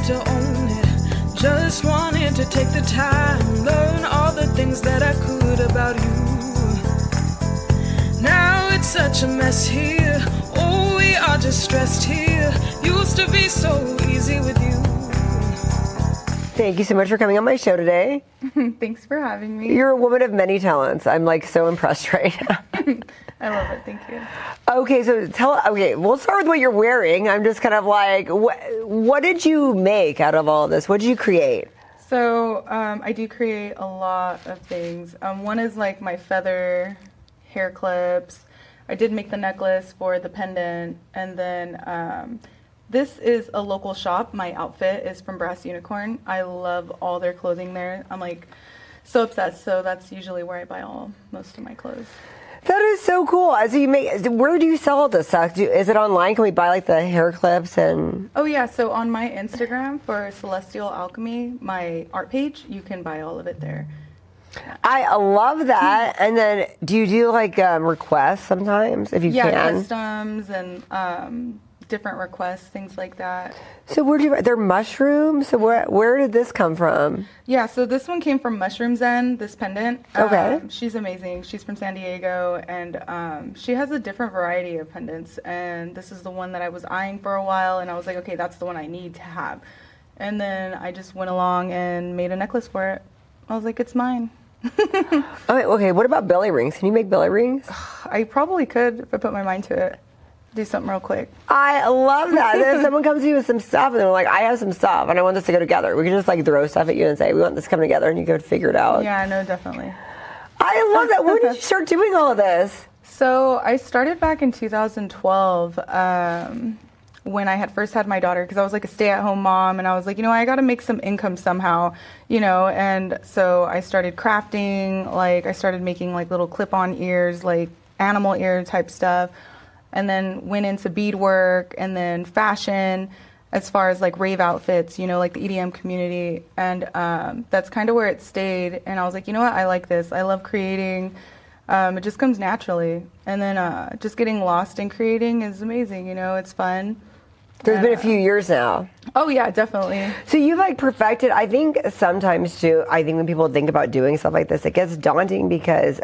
to own it. Just wanted to take the time, learn all the things that I could about you. Now it's such a mess here. Oh, we are just stressed here. Used to be so easy with you. Thank you so much for coming on my show today. Thanks for having me. You're a woman of many talents. I'm like so impressed right now. I love it. Thank you. Okay, so we'll start with what you're wearing. I'm just kind of like, what did you make out of all of this? What did you create? So I do create a lot of things. One is like my feather hair clips. I did make the necklace for the pendant. And then this is a local shop. My outfit is from Brass Unicorn. I love all their clothing there. I'm like so obsessed. So that's usually where I buy most of my clothes. That is so cool. So where do you sell all this stuff? Is it online? Can we buy like the hair clips and? Oh yeah. So on my Instagram for Celestial Alchemy, my art page, you can buy all of it there. I love that. And then do you do like requests sometimes if you can? Yeah, customs and different requests, things like that. So they're mushrooms? So where did this come from? Yeah, so this one came from Mushroom Zen, this pendant. Okay. She's amazing. She's from San Diego, and she has a different variety of pendants. And this is the one that I was eyeing for a while, and I was like, okay, that's the one I need to have. And then I just went along and made a necklace for it. I was like, it's mine. Okay, what about belly rings? Can you make belly rings? I probably could if I put my mind to it. Do something real quick. I love that. If someone comes to you with some stuff and they're like, I have some stuff and I want this to go together, we can just like throw stuff at you and say, we want this to come together, and you can figure it out. Yeah, no, definitely. I love that. When did you start doing all of this? So I started back in 2012 when I had first had my daughter, because I was like a stay-at-home mom, and I was like, I got to make some income somehow, and so I started crafting. Like I started making like little clip-on ears, like animal ear type stuff. And then went into beadwork and then fashion as far as like rave outfits, like the EDM community. And that's kind of where it stayed. And I was like, you know what? I like this. I love creating. It just comes naturally. And then just getting lost in creating is amazing. It's fun. There's been a few years now. Oh, yeah, definitely. So you've like perfected, I think sometimes too, when people think about doing stuff like this, it gets daunting because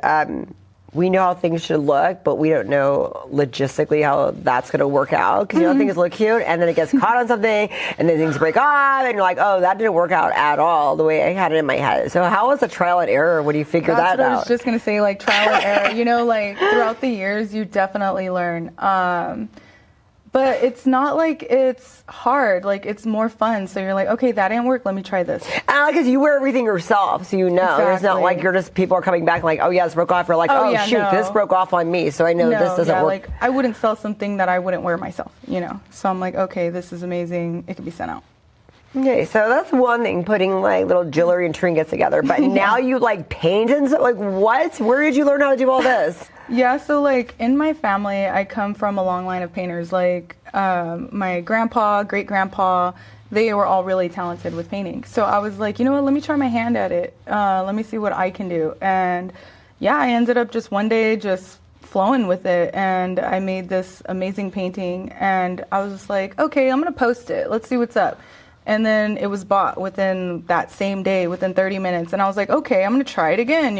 we know how things should look, but we don't know logistically how that's going to work out. Because things look cute, and then it gets caught on something, and then things break off, and you're like, oh, that didn't work out at all the way I had it in my head. So how was the trial and error when you figure that out? That's what I was just going to say, like trial and error. Like throughout the years, you definitely learn. But it's not like it's hard. Like it's more fun. So you're like, okay, that didn't work. Let me try this. And because you wear everything yourself, so Exactly. It's not like people are coming back like, oh yeah, this broke off. You're like, this broke off on me, so I know this doesn't work. Like I wouldn't sell something that I wouldn't wear myself. So I'm like, okay, this is amazing. It can be sent out. Okay, so that's one thing, putting like little jewelry and trinkets together. But now you like paint and stuff. Like what? Where did you learn how to do all this? Yeah, so like in my family, I come from a long line of painters. Like my grandpa, great grandpa, they were all really talented with painting. So I was like, you know what? Let me try my hand at it. Let me see what I can do. And yeah, I ended up just one day just flowing with it, and I made this amazing painting. And I was just like, okay, I'm gonna post it. Let's see what's up. And then it was bought within that same day, within 30 minutes. And I was like, okay, I'm going to try it again,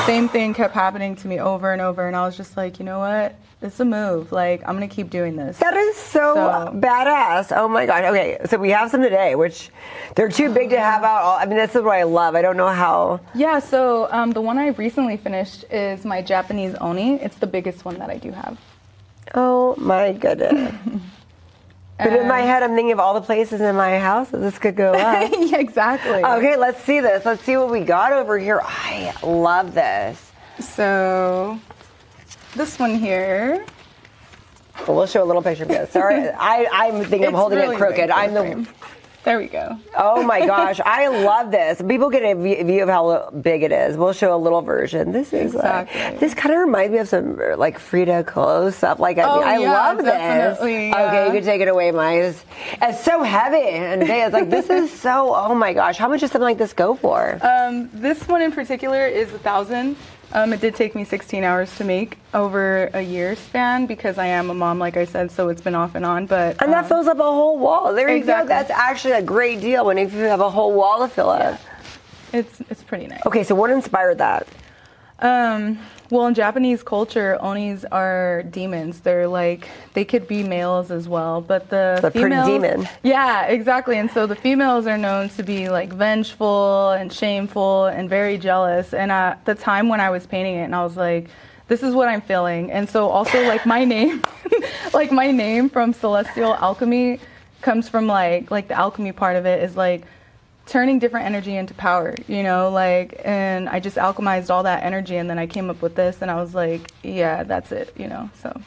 Same thing kept happening to me over and over. And I was just like, you know what? It's a move. Like, I'm going to keep doing this. That is so badass. Oh, my God. Okay, so we have some today, which they're too big to have out. This is what I love. I don't know how. Yeah, so the one I recently finished is my Japanese oni. It's the biggest one that I do have. Oh, my goodness. But in my head, I'm thinking of all the places in my house that this could go up. Yeah, exactly. Okay, let's see this. Let's see what we got over here. I love this. So, this one here. Well, we'll show a little picture of this. Sorry, I'm thinking I'm holding it crooked. There we go. Oh my gosh, I love this. People get a view of how big it is. We'll show a little version. This is this kind of reminds me of some like Frida Kahlo stuff. Like I love this. Yeah. Okay, you can take it away, Maya. It's so heavy, and it's like this is so. Oh my gosh, how much does something like this go for? This one in particular is $1,000. It did take me 16 hours to make over a year span because I am a mom, like I said, so it's been off and on. But and that fills up a whole wall. There you exactly. go. That's actually a great deal when you have a whole wall to fill up. It's pretty nice. Okay, so what inspired that? Well, in Japanese culture, onis are demons. They're like, they could be males as well, but the females, pretty demon. Yeah, exactly. And so the females are known to be like vengeful and shameful and very jealous. And at the time when I was painting it, and I was like, this is what I'm feeling. And so also like my name, like my name from Celestial Alchemy comes from like the alchemy part of it is like turning different energy into power, you know, like, and I just alchemized all that energy, and then I came up with this, and I was like, yeah, that's it, you know, so.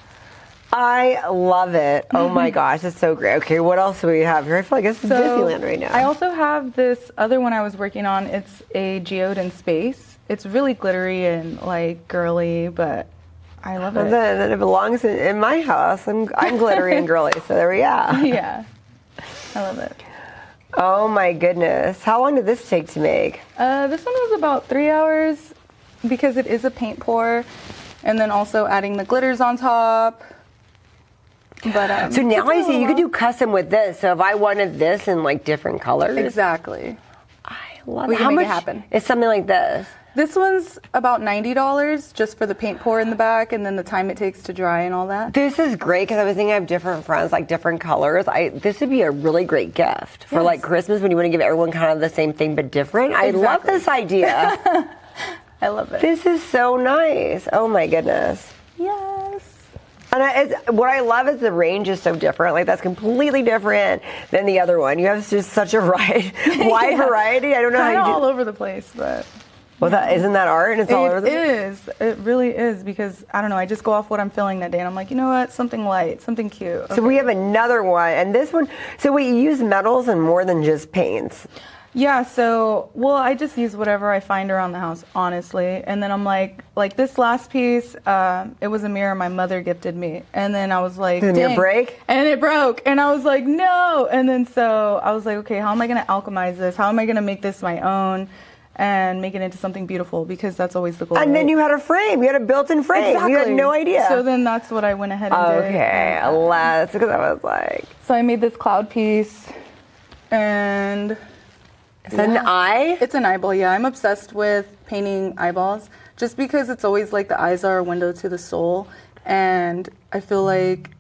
I love it. Oh my gosh, it's so great. Okay, what else do we have here? I feel like it's Disneyland right now. I also have this other one I was working on. It's a geode in space. It's really glittery and like girly, but I love it. And then it belongs in my house. I'm glittery and girly, so there we are. Yeah, I love it. Oh my goodness. How long did this take to make? This one was about 3 hours because it is a paint pour, and then also adding the glitters on top. But so now I see you could do custom with this. So if I wanted this in like different colors. Exactly. I love We it. can How make much it happen. is something like this? This one's about $90 just for the paint pour in the back and then the time it takes to dry and all that. This is great because I was thinking I have different friends, like different colors. This would be a really great gift for like Christmas when you want to give everyone kind of the same thing but different. Exactly. I love this idea. I love it. This is so nice. Oh my goodness. Yes. And what I love is the range is so different. Like that's completely different than the other one. You have just such a wide variety. I don't know how you do. All over the place, but. Well, isn't that art? And it's all over the place? It is. It really is because, I don't know, I just go off what I'm feeling that day and I'm like, you know what, something light, something cute. Okay. So we have another one, and this one, so we use metals and more than just paints. Yeah, so, well, I just use whatever I find around the house, honestly. And then I'm like this last piece, it was a mirror my mother gifted me. And then I was like, did the mirror break? And it broke. And I was like, no. And then so I was like, okay, how am I going to alchemize this? How am I going to make this my own? And make it into something beautiful because that's always the goal. And then you had a frame. You had a built-in frame. Exactly. You had no idea. So then that's what I went ahead and did. Okay, less because I was like. So I made this cloud piece, and is that an eye? It's an eyeball. Yeah, I'm obsessed with painting eyeballs just because it's always like the eyes are a window to the soul, and I feel like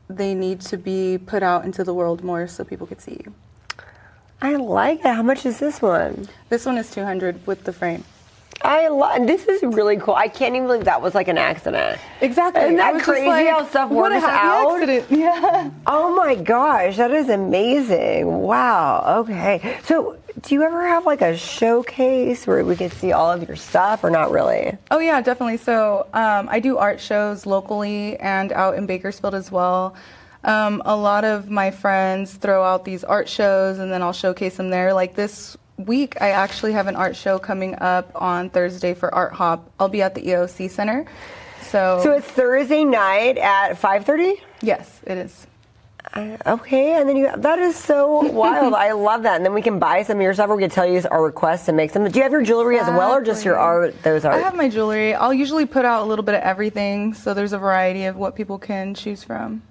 they need to be put out into the world more so people could see you. I like it. How much is this one? This one is $200 with the frame. This is really cool. I can't even believe that was like an accident. Exactly. Isn't that crazy how stuff works out? Accident. Yeah. Oh my gosh, that is amazing. Wow. Okay. So do you ever have like a showcase where we could see all of your stuff or not really? Oh yeah, definitely. So I do art shows locally and out in Bakersfield as well. A lot of my friends throw out these art shows and then I'll showcase them there. Like this week, I actually have an art show coming up on Thursday for Art Hop. I'll be at the EOC Center. So it's Thursday night at 5:30? Yes, it is. Okay, and then that is so wild. I love that. And then we can buy some of your stuff or we can tell you our requests and make some. Do you have your jewelry as well or just your art, those art? I have my jewelry. I'll usually put out a little bit of everything. So there's a variety of what people can choose from.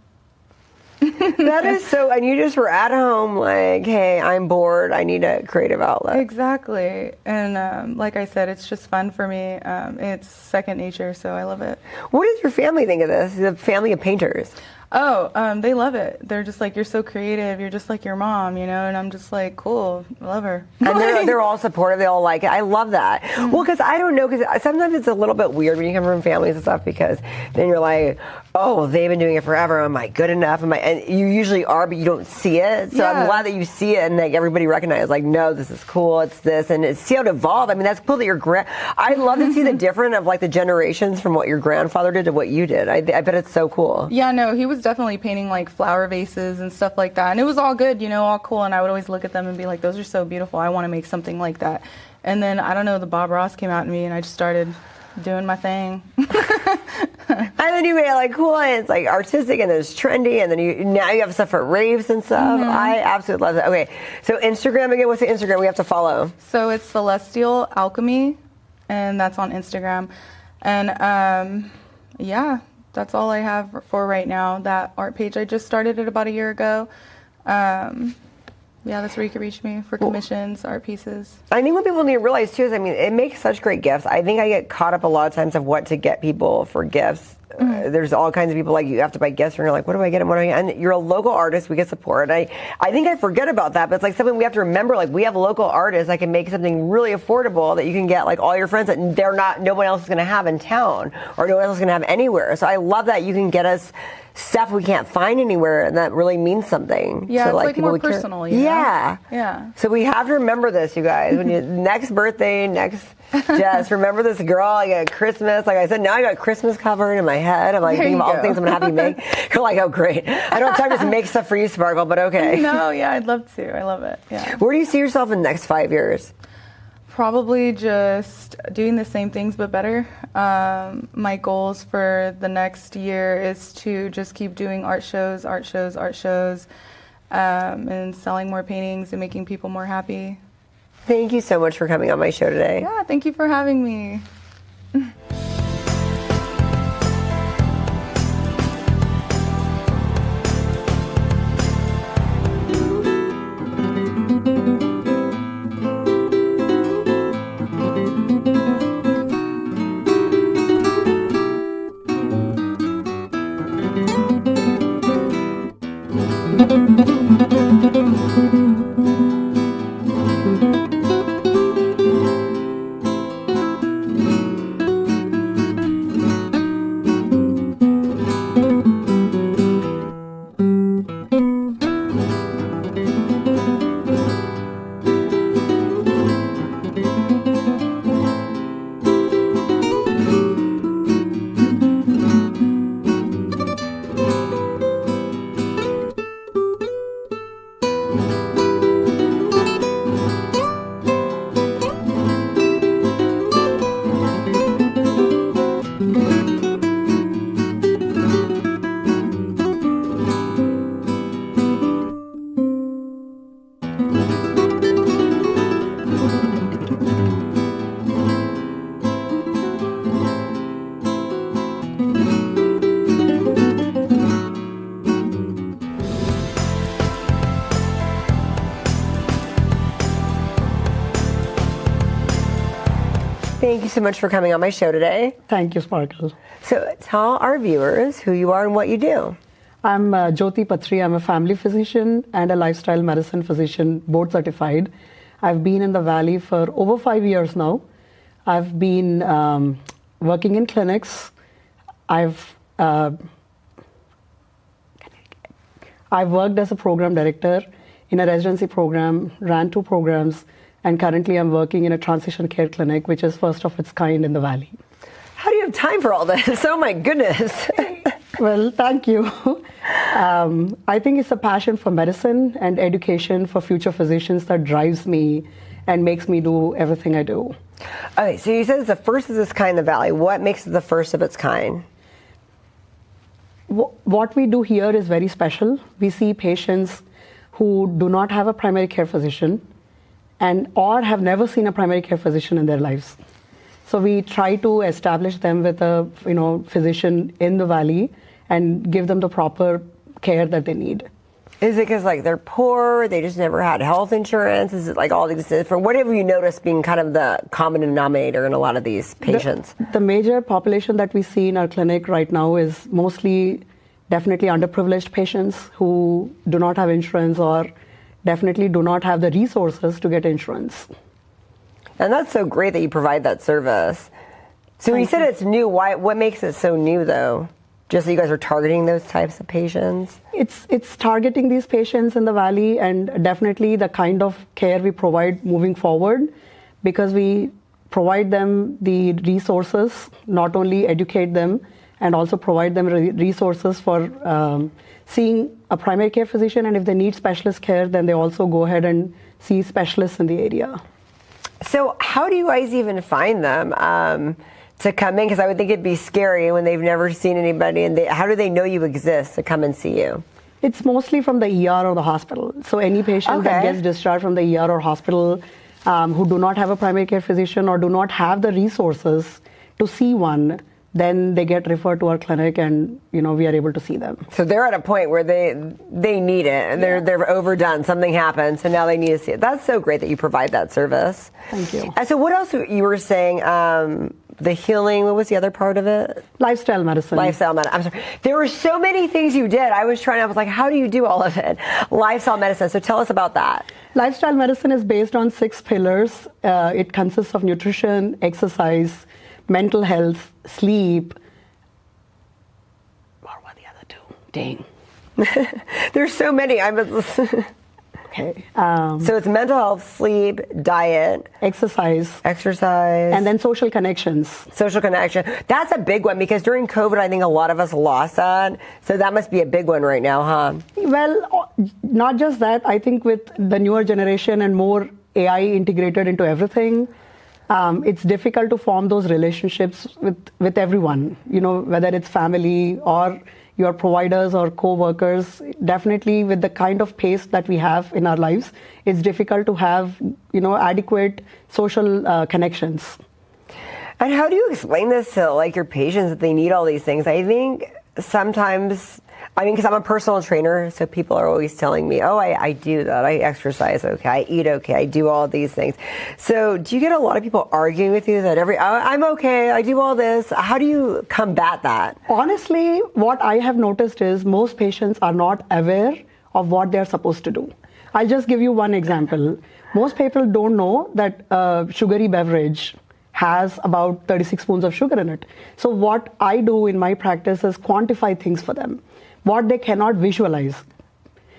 That is so, and you just were at home like, hey, I'm bored, I need a creative outlet. Exactly, and like I said, it's just fun for me. It's second nature, so I love it. What does your family think of this? The family of painters. Oh, they love it. They're just like, you're so creative, you're just like your mom, you know, and I'm just like, cool, I love her. And they're all supportive, they all like it. I love that. Mm-hmm. Well, because I don't know, because sometimes it's a little bit weird when you come from families and stuff, because then you're like, oh, well, they've been doing it forever, am I good enough? And you usually are, but you don't see it. So I'm glad that you see it and like everybody recognizes, like, no, this is cool, it's this, and see how it evolved. I mean, that's cool that I love to see the difference of like the generations from what your grandfather did to what you did. I bet it's so cool. Yeah, no, he was definitely painting like flower vases and stuff like that, and it was all good, you know, all cool, and I would always look at them and be like, those are so beautiful, I want to make something like that. And then I don't know, the Bob Ross came out in me and I just started doing my thing. And then you made it like cool and it's like artistic and it's trendy, and then now you have stuff for raves and stuff. Mm-hmm. I absolutely love that. Okay, so Instagram again, what's the Instagram we have to follow? So it's Celestial Alchemy and that's on Instagram. And yeah, that's all I have for right now. That art page, I just started it about a year ago. Yeah, that's where you can reach me for commissions, art pieces. I think what people need to realize too is, I mean, it makes such great gifts. I think I get caught up a lot of times of what to get people for gifts. There's all kinds of people like, you have to buy gifts, and you're like, what do I get them? What do I get? And you're a local artist, we get support. I think I forget about that, but it's like something we have to remember. Like, we have local artists that can make something really affordable that you can get like all your friends that no one else is going to have in town, or no one else is going to have anywhere. So I love that you can get us stuff we can't find anywhere, and that really means something. Yeah, so, it's like people more personal, you know? Yeah. Yeah. So we have to remember this, you guys. When you next birthday, just remember this girl. I got Christmas. Like I said, now I got Christmas covered in my head. I'm like thinking of all the things I'm gonna have you make. You're like, oh great. I don't have time to just make stuff for you, Sparkle, but okay. No, yeah, I'd love to. I love it. Yeah. Where do you see yourself in the next 5 years? Probably just doing the same things but better. My goals for the next year is to just keep doing art shows, and selling more paintings and making people more happy. Thank you so much for coming on my show today. Yeah, thank you for having me. Thank you so much for coming on my show today. Thank you, Sparkle. So tell our viewers who you are and what you do. I'm Jyothi Patri. I'm a family physician and a lifestyle medicine physician, board certified. I've been in the Valley for over 5 years now. I've been working in clinics. I've worked as a program director in a residency program, ran 2 programs, and currently I'm working in a transition care clinic, which is first of its kind in the Valley. How do you have time for all this? Oh my goodness. Well, thank you. I think it's a passion for medicine and education for future physicians that drives me and makes me do everything I do. Okay, so you said it's the first of its kind in the Valley. What makes it the first of its kind? What we do here is very special. We see patients who do not have a primary care physician or have never seen a primary care physician in their lives. So we try to establish them with a physician in the Valley and give them the proper care that they need. Is it because like they're poor, they just never had health insurance? Is it like all these different, what have you noticed being kind of the common denominator in a lot of these patients? The major population that we see in our clinic right now is mostly definitely underprivileged patients who do not have insurance or definitely do not have the resources to get insurance. And that's so great that you provide that service. So when you said it's new, what makes it so new though? Just that you guys are targeting those types of patients? It's targeting these patients in the Valley, and definitely the kind of care we provide moving forward, because we provide them the resources, not only educate them, and also provide them resources for seeing a primary care physician, and if they need specialist care, then they also go ahead and see specialists in the area. So how do you guys even find them to come in? Because I would think it'd be scary when they've never seen anybody, and how do they know you exist to come and see you? It's mostly from the ER or the hospital. So any patient that gets discharged from the ER or hospital, who do not have a primary care physician or do not have the resources to see one, then they get referred to our clinic, and we are able to see them. So they're at a point where they need it, and they're overdone. Something happens, and now they need to see it. That's so great that you provide that service. Thank you. And so what else you were saying? The healing. What was the other part of it? Lifestyle medicine. Lifestyle medicine. I'm sorry. There were so many things you did. I was like, how do you do all of it? Lifestyle medicine. So tell us about that. Lifestyle medicine is based on 6 pillars. It consists of nutrition, exercise, mental health, sleep. What were the other 2? Dang. There's so many. Okay. So it's mental health, sleep, diet, exercise, and then social connections. Social connection. That's a big one because during COVID, I think a lot of us lost that. So that must be a big one right now, huh? Well, not just that. I think with the newer generation and more AI integrated into everything, it's difficult to form those relationships with everyone, whether it's family or your providers or co-workers. Definitely with the kind of pace that we have in our lives, it's difficult to have, adequate social connections. And how do you explain this to your patients that they need all these things? I think sometimes, because I'm a personal trainer, so people are always telling me, oh, I do that. I exercise okay. I eat okay. I do all these things. So do you get a lot of people arguing with you that I'm okay, I do all this? How do you combat that? Honestly, what I have noticed is most patients are not aware of what they're supposed to do. I'll just give you one example. Most people don't know that a sugary beverage has about 36 spoons of sugar in it. So what I do in my practice is quantify things for them, what they cannot visualize.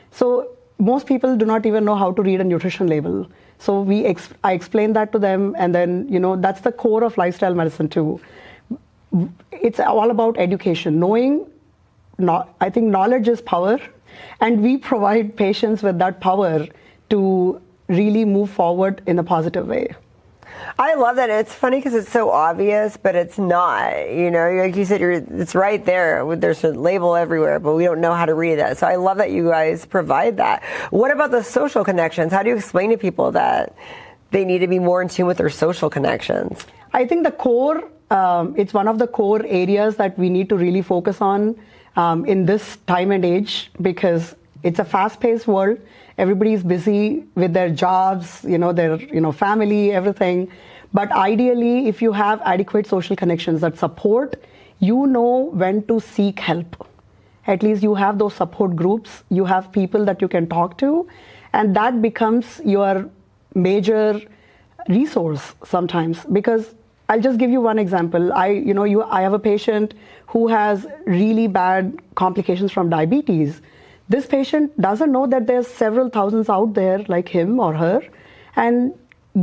So most people do not even know how to read a nutrition label. So I explain that to them, and then, that's the core of lifestyle medicine too. It's all about education, I think knowledge is power, and we provide patients with that power to really move forward in a positive way. I love that. It's funny because it's so obvious, but it's not. Like you said, it's right there. There's a label everywhere, but we don't know how to read that. So I love that you guys provide that. What about the social connections? How do you explain to people that they need to be more in tune with their social connections? I think the core, it's one of the core areas that we need to really focus on in this time and age, because it's a fast-paced world. Everybody's busy with their jobs, their family, everything. But ideally, if you have adequate social connections that support, when to seek help. At least you have those support groups, you have people that you can talk to, and that becomes your major resource sometimes. Because I'll just give you one example. I have a patient who has really bad complications from diabetes. This patient doesn't know that there's several thousands out there like him or her, and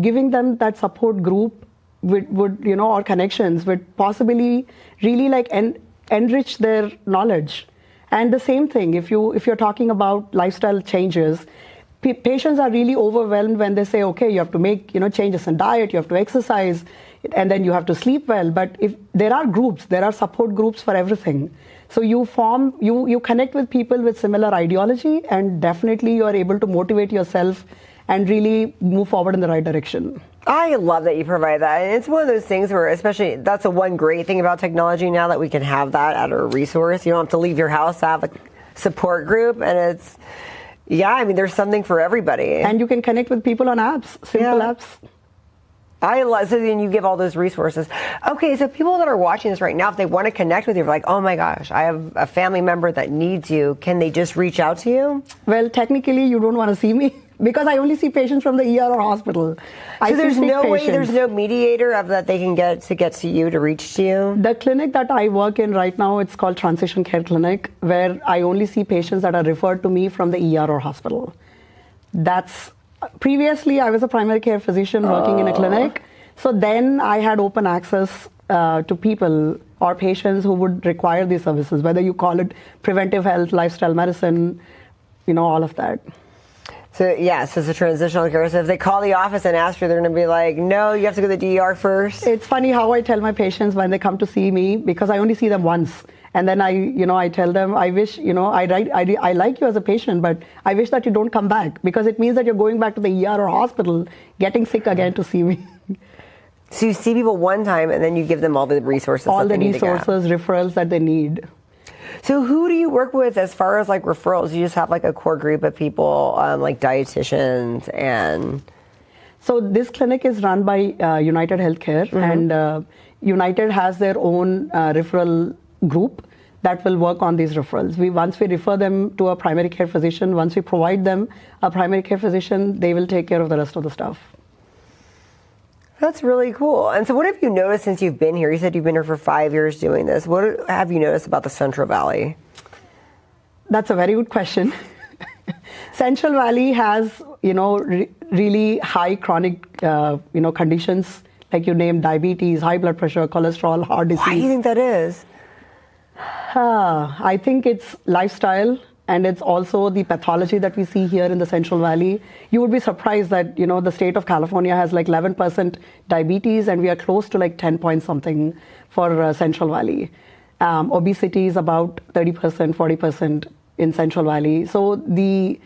giving them that support group would or connections would possibly really enrich their knowledge. And the same thing, if you're talking about lifestyle changes, patients are really overwhelmed when they say, okay, you have to make changes in diet, you have to exercise, and then you have to sleep well. But if there are support groups for everything. So you connect with people with similar ideology, and definitely you are able to motivate yourself and really move forward in the right direction. I love that you provide that. And it's one of those things where, especially, that's the one great thing about technology now, that we can have that at our resource. You don't have to leave your house to have a support group, and there's something for everybody. And you can connect with people on apps, simple apps. So then you give all those resources. Okay, so people that are watching this right now, if they want to connect with you, like, oh my gosh, I have a family member that needs you, can they just reach out to you? Well, technically, you don't want to see me because I only see patients from the ER or hospital. So there's no mediator of that they can get to you, to reach to you? The clinic that I work in right now, it's called Transition Care Clinic, where I only see patients that are referred to me from the ER or hospital. Previously, I was a primary care physician working in a clinic. So then I had open access to people or patients who would require these services, whether you call it preventive health, lifestyle medicine, all of that. So yes, it's a transitional care. So if they call the office and ask you, they're going to be like, no, you have to go to the ER first. It's funny how I tell my patients when they come to see me, because I only see them once. And then I tell them, I wish, I like you as a patient, but I wish that you don't come back, because it means that you're going back to the ER or hospital, getting sick again to see me. So you see people one time and then you give them all the resources. All the resources, referrals that they need. So who do you work with as far as like referrals? You just have like a core group of people, like dietitians and... So this clinic is run by United Healthcare, and United has their own referral group that will work on these referrals. Once we refer them to a primary care physician, once we provide them a primary care physician, they will take care of the rest of the stuff. That's really cool. And so what have you noticed since you've been here? You said you've been here for 5 years doing this. What have you noticed about the Central Valley? That's a very good question. Central Valley has, really high chronic, conditions, like you named diabetes, high blood pressure, cholesterol, heart disease. Why do you think that is? I think it's lifestyle, and it's also the pathology that we see here in the Central Valley. You would be surprised that, the state of California has like 11% diabetes, and we are close to like 10 point something for Central Valley. Obesity is about 30%, 40% in Central Valley. So the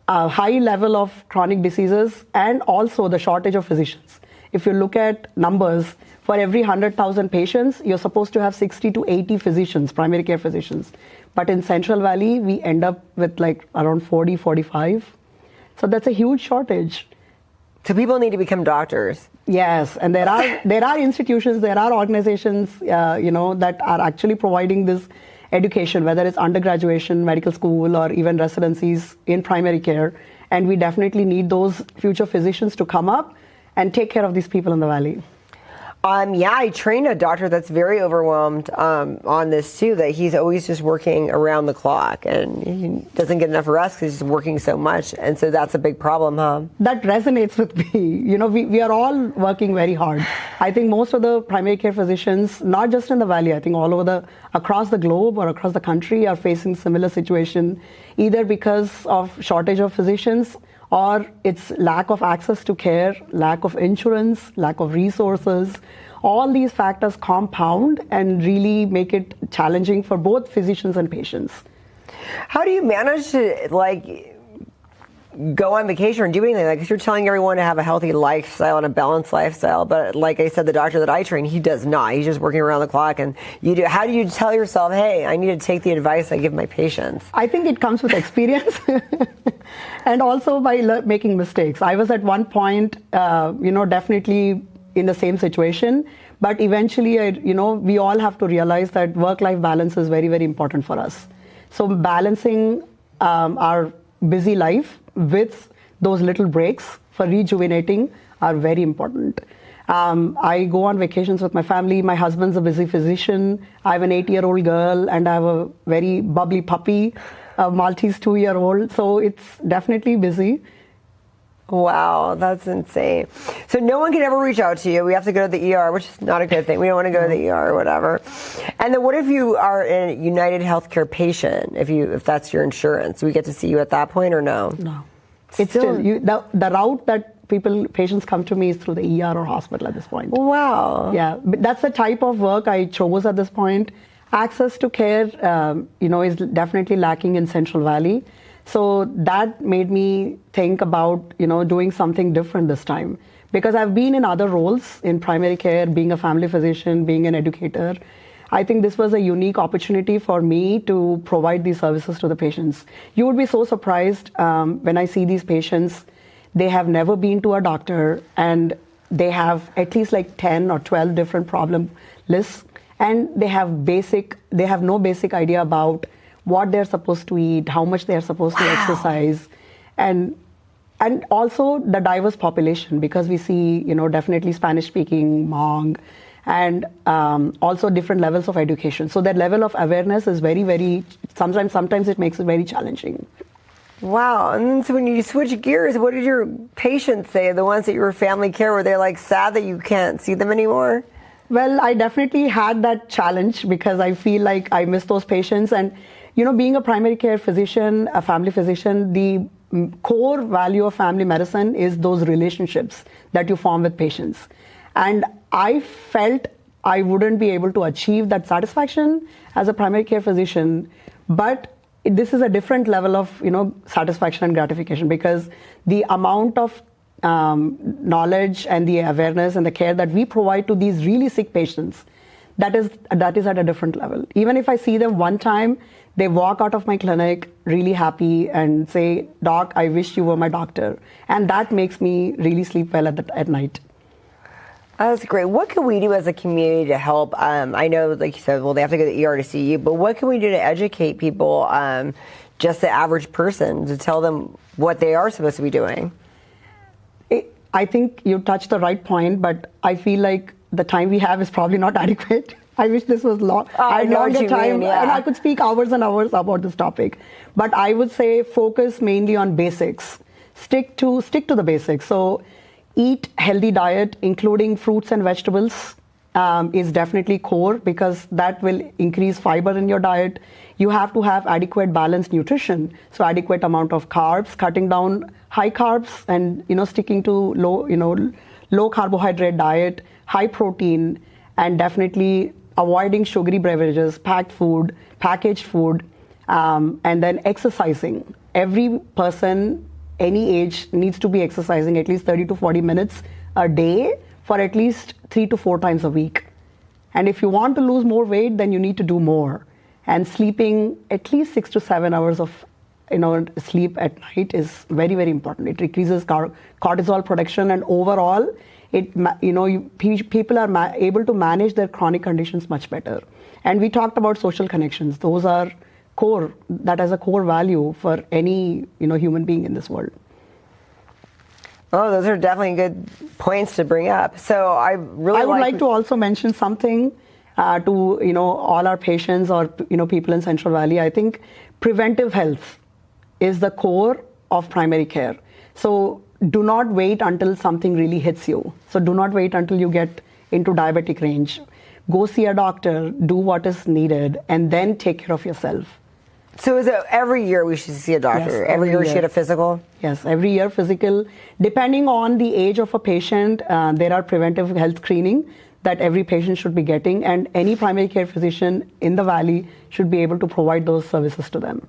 high level of chronic diseases, and also the shortage of physicians. If you look at numbers, for every 100,000 patients, you're supposed to have 60 to 80 physicians, primary care physicians. But in Central Valley, we end up with like around 40, 45. So that's a huge shortage. So people need to become doctors. Yes, and there are institutions, there are organizations, that are actually providing this education, whether it's undergraduate, medical school, or even residencies in primary care. And we definitely need those future physicians to come up and take care of these people in the valley. I train a doctor that's very overwhelmed on this too, that he's always just working around the clock and he doesn't get enough rest because he's working so much. And so that's a big problem, huh? That resonates with me. We are all working very hard. I think most of the primary care physicians, not just in the valley, I think all over across the globe or across the country, are facing similar situation, either because of shortage of physicians, or it's lack of access to care, lack of insurance, lack of resources. All these factors compound and really make it challenging for both physicians and patients. How do you manage to go on vacation or do anything? Because you're telling everyone to have a healthy lifestyle and a balanced lifestyle, but like I said, the doctor that I train, he does not. He's just working around the clock. And how do you tell yourself, hey, I need to take the advice I give my patients? I think it comes with experience and also by making mistakes. I was at one point, definitely in the same situation, but eventually, we all have to realize that work-life balance is very, very important for us. So balancing our busy life with those little breaks for rejuvenating are very important. I go on vacations with my family. My husband's a busy physician. I have an 8-year-old girl, and I have a very bubbly puppy, a Maltese 2-year-old. So it's definitely busy. Wow, that's insane. So no one can ever reach out to you. We have to go to the ER, which is not a good thing. We don't want to go to the ER or whatever. And then what if you are a United Healthcare patient, if that's your insurance? Do we get to see you at that point or no? No. It's still the route that patients come to me is through the ER or hospital at this point. Wow. Yeah, but that's the type of work I chose at this point. Access to care, is definitely lacking in Central Valley. So that made me think about, doing something different this time. Because I've been in other roles in primary care, being a family physician, being an educator. I think this was a unique opportunity for me to provide these services to the patients. You would be so surprised when I see these patients. They have never been to a doctor, and they have at least like 10 or 12 different problem lists. And they have no basic idea about what they're supposed to eat, how much they're supposed to exercise, and also the diverse population, because we see, definitely Spanish-speaking, Hmong, and also different levels of education. So that level of awareness is very, very, sometimes it makes it very challenging. Wow. And then so when you switch gears, what did your patients say, the ones that you were family care? Were they like sad that you can't see them anymore? Well, I definitely had that challenge because I feel like I miss those patients. And being a primary care physician, a family physician, the core value of family medicine is those relationships that you form with patients. And I felt I wouldn't be able to achieve that satisfaction as a primary care physician, but this is a different level of satisfaction and gratification, because the amount of knowledge and the awareness and the care that we provide to these really sick patients, that is at a different level. Even if I see them one time, they walk out of my clinic really happy and say, "Doc, I wish you were my doctor." And that makes me really sleep well at night. That's great. What can we do as a community to help? I know, like you said, well, they have to go to the ER to see you, but what can we do to educate people, just the average person, to tell them what they are supposed to be doing? I think you touched the right point, but I feel like the time we have is probably not adequate. I wish this was long. I had longer time, and I could speak hours and hours about this topic. But I would say focus mainly on basics. Stick to the basics. So eat healthy diet, including fruits and vegetables, is definitely core, because that will increase fiber in your diet. You have to have adequate balanced nutrition, so adequate amount of carbs, cutting down high carbs, and sticking to low carbohydrate diet, high protein, and definitely avoiding sugary beverages, packed food, packaged food, and then exercising. Every person, any age, needs to be exercising at least 30 to 40 minutes a day for at least 3 to 4 times a week. And if you want to lose more weight, then you need to do more. And sleeping at least 6 to 7 hours of sleep at night is very, very important. It decreases cortisol production, and overall, people are able to manage their chronic conditions much better. And we talked about social connections. Those are core. That has a core value for any human being in this world. Oh, those are definitely good points to bring up. So I would like to also mention something to all our patients or people in Central Valley. I think preventive health is the core of primary care. So do not wait until something really hits you. So do not wait until you get into diabetic range. Go see a doctor, do what is needed, and then take care of yourself. So is it every year we should see a doctor? Yes, every year we should get a physical? Yes, every year physical. Depending on the age of a patient, there are preventive health screening that every patient should be getting, and any primary care physician in the Valley should be able to provide those services to them.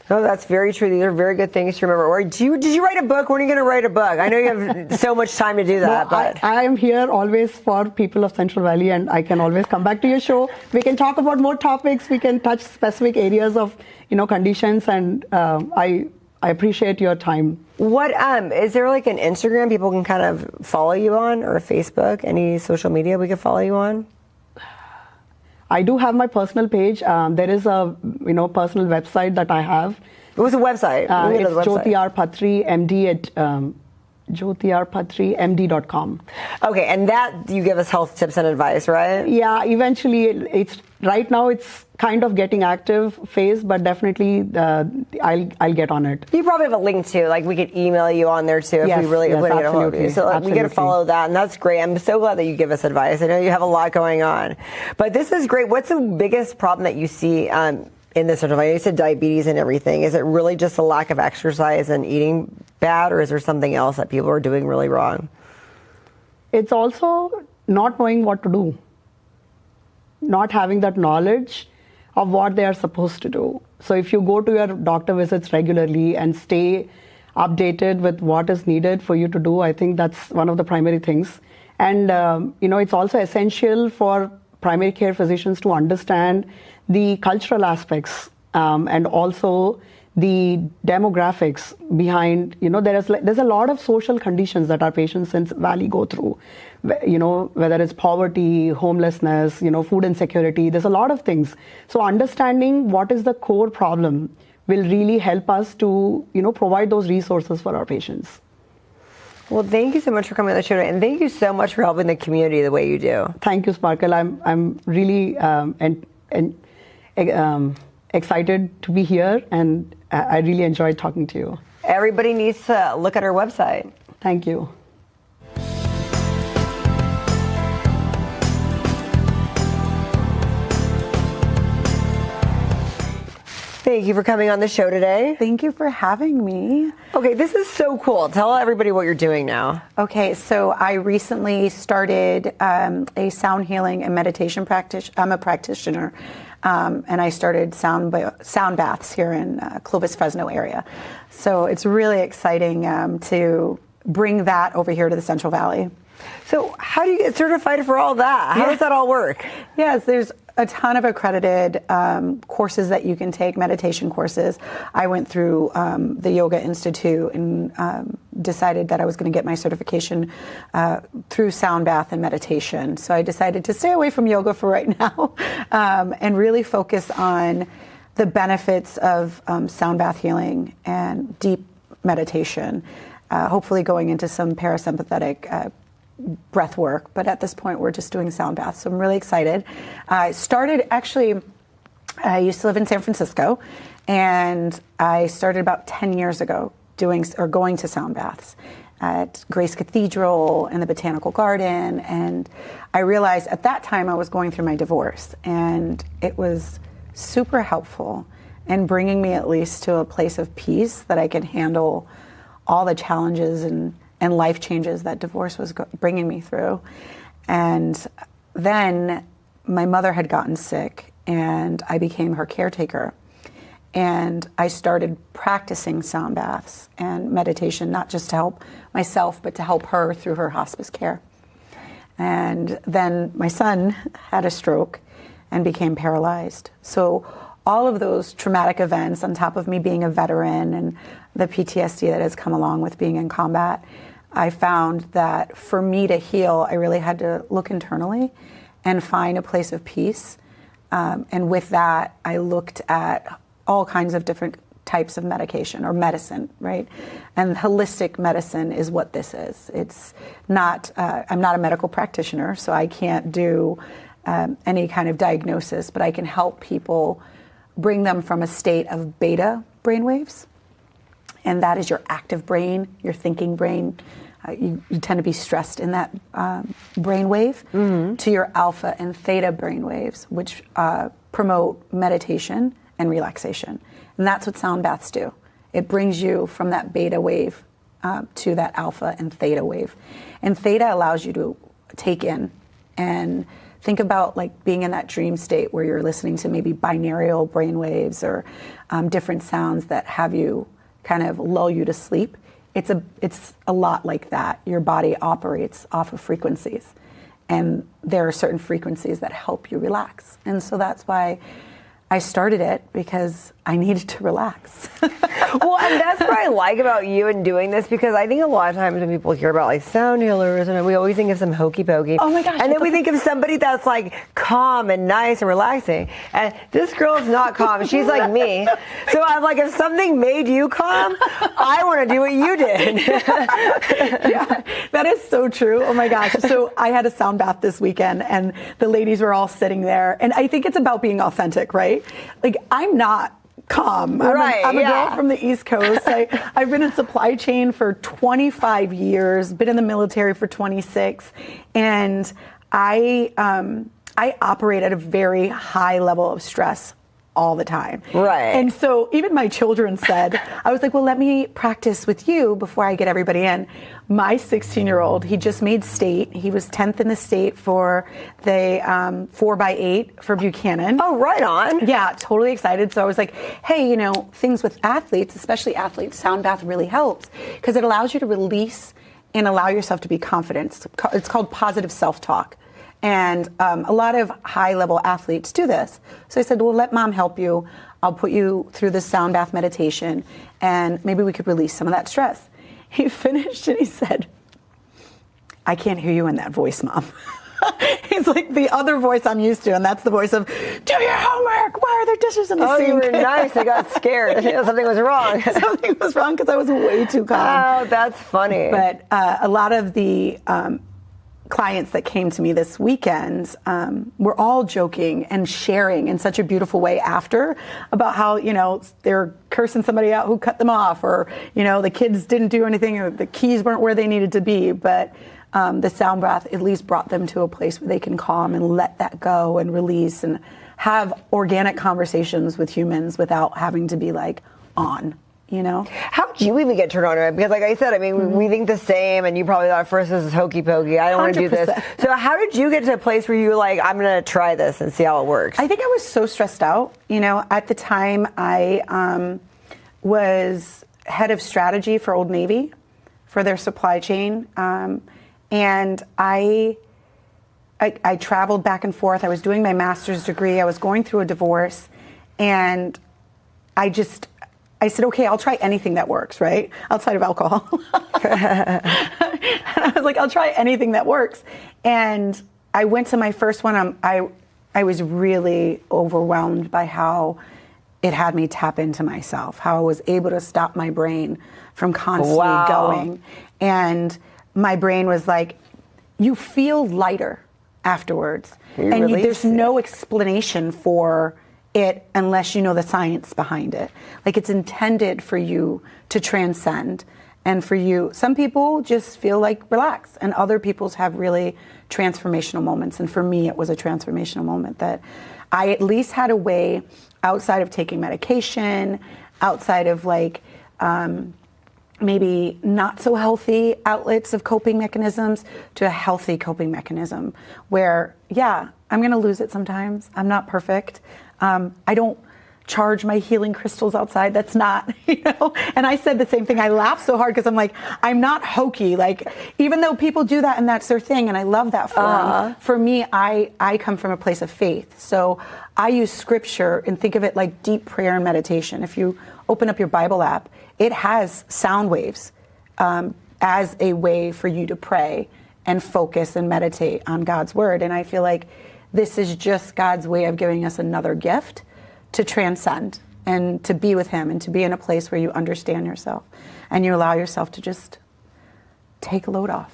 Oh, that's very true. These are very good things to remember. Or did you write a book? When are you going to write a book? I know you have so much time to do that. But I am here always for people of Central Valley, and I can always come back to your show. We can talk about more topics. We can touch specific areas of conditions, and I appreciate your time. What is there like an Instagram people can kind of follow you on, or a Facebook? Any social media we can follow you on? I do have my personal page. There is a personal website that I have. What's the website? It's Jyothi Patri, MD at JyothiPatri.md.com. Okay, and that you give us health tips and advice, right? Yeah, eventually right now it's kind of getting active phase, but definitely I'll get on it. You probably have a link too, like we could email you on there too if we really want to get a hold of you. So we got to follow that, and that's great. I'm so glad that you give us advice. I know you have a lot going on, but this is great. What's the biggest problem that you see in this sort of? I know you said diabetes and everything. Is it really just a lack of exercise and eating bad, or is there something else that people are doing really wrong? It's also not knowing what to do, not having that knowledge of what they are supposed to do. So if you go to your doctor visits regularly and stay updated with what is needed for you to do, I think that's one of the primary things. And it's also essential for primary care physicians to understand the cultural aspects and also the demographics behind, there's a lot of social conditions that our patients in Valley go through, whether it's poverty, homelessness, food insecurity, there's a lot of things. So understanding what is the core problem will really help us to, provide those resources for our patients. Well, thank you so much for coming on the show today, and thank you so much for helping the community the way you do. Thank you, Sparkle. I'm really excited to be here, and I really enjoyed talking to you. Everybody needs to look at our website. Thank you. thank you for coming on the show today. Thank you for having me. Okay, this is so cool. Tell everybody what you're doing now. Okay, so I recently started a sound healing and meditation practice. I'm a practitioner, and I started sound baths here in Clovis, Fresno area. So it's really exciting to bring that over here to the Central Valley. So how do you get certified for all that? How does that all work? Yes, there's a ton of accredited courses that you can take, meditation courses. I went through the Yoga Institute and decided that I was going to get my certification through sound bath and meditation. So I decided to stay away from yoga for right now and really focus on the benefits of sound bath healing and deep meditation, hopefully going into some parasympathetic breath work, but at this point we're just doing sound baths. So I'm really excited. I used to live in San Francisco, and I started about 10 years ago going to sound baths at Grace Cathedral and the Botanical Garden. And I realized at that time I was going through my divorce, and it was super helpful in bringing me at least to a place of peace that I could handle all the challenges and life changes that divorce was bringing me through. And then my mother had gotten sick, and I became her caretaker. And I started practicing sound baths and meditation, not just to help myself, but to help her through her hospice care. And then my son had a stroke and became paralyzed. So all of those traumatic events, on top of me being a veteran and the PTSD that has come along with being in combat, I found that for me to heal, I really had to look internally and find a place of peace. And with that, I looked at all kinds of different types of medication or medicine, right? And holistic medicine is what this is. It's not, I'm not a medical practitioner, so I can't do any kind of diagnosis, but I can help people bring them from a state of beta brainwaves. And that is your active brain, your thinking brain. You tend to be stressed in that brain wave, to your alpha and theta brain waves, which promote meditation and relaxation. And that's what sound baths do. It brings you from that beta wave to that alpha and theta wave. And theta allows you to take in and think about like being in that dream state where you're listening to maybe binaural brain waves or different sounds that have you kind of lull you to sleep. It's a lot like that. Your body operates off of frequencies, and there are certain frequencies that help you relax. And so that's why I started it, because I needed to relax. Well, and that's what I like about you and doing this, because I think a lot of times when people hear about like sound healers, and we always think of some hokey pokey. Oh my gosh. And then we think of somebody that's like calm and nice and relaxing. And this girl is not calm. She's like me. So I'm like, if something made you calm, I want to do what you did. Yeah, that is so true. Oh my gosh. So I had a sound bath this weekend, and the ladies were all sitting there. And I think it's about being authentic, right? Like, I'm not calm. I'm a girl from the East Coast. I've been in supply chain for 25 years, been in the military for 26, and I operate at a very high level of stress all the time. Right. And so even my children said, I was like, well, let me practice with you before I get everybody in. My 16-year-old, he just made state. He was 10th in the state for the 4x8 for Buchanan. Oh, right on. Yeah, totally excited. So I was like, hey, you know, things with athletes, especially athletes, sound bath really helps because it allows you to release and allow yourself to be confident. It's called positive self-talk. And a lot of high-level athletes do this. So I said, well, let mom help you. I'll put you through this sound bath meditation, and maybe we could release some of that stress. He finished and he said, I can't hear you in that voice, Mom. He's like, the other voice I'm used to, and that's the voice of, do your homework. Why are there dishes in the sink? Oh, you were nice. I got scared. Something was wrong. Something was wrong because I was way too calm. Oh, that's funny. But a lot of the clients that came to me this weekend were all joking and sharing in such a beautiful way after about how, you know, they're cursing somebody out who cut them off, or, you know, the kids didn't do anything, or the keys weren't where they needed to be. But the sound bath at least brought them to a place where they can calm and let that go and release and have organic conversations with humans without having to be like on, you know? How did you even get turned on to it? Because like I said, I mean, we think the same, and you probably thought at first this is hokey pokey. I don't want to do this. 100%. So how did you get to a place where you were like, I'm going to try this and see how it works? I think I was so stressed out. You know, at the time I was head of strategy for Old Navy for their supply chain. And I traveled back and forth. I was doing my master's degree. I was going through a divorce. And I said, okay, I'll try anything that works, right? Outside of alcohol. And I was like, I'll try anything that works. And I went to my first one. I was really overwhelmed by how it had me tap into myself, how I was able to stop my brain from constantly going. And my brain was like, you feel lighter afterwards. There's no explanation for it unless you know the science behind it. Like, it's intended for you to transcend. And for you, some people just feel like relax, and other people's have really transformational moments. And for me, it was a transformational moment that I at least had a way, outside of taking medication, outside of like maybe not so healthy outlets of coping mechanisms, to a healthy coping mechanism where, yeah, I'm going to lose it sometimes. I'm not perfect. I don't charge my healing crystals outside. That's not, you know, and I said the same thing. I laughed so hard because I'm like, I'm not hokey. Like, even though people do that and that's their thing, and I love that for them, for me, I come from a place of faith. So I use scripture and think of it like deep prayer and meditation. If you open up your Bible app, it has sound waves as a way for you to pray and focus and meditate on God's word. And I feel like this is just God's way of giving us another gift to transcend and to be with him and to be in a place where you understand yourself and you allow yourself to just take a load off.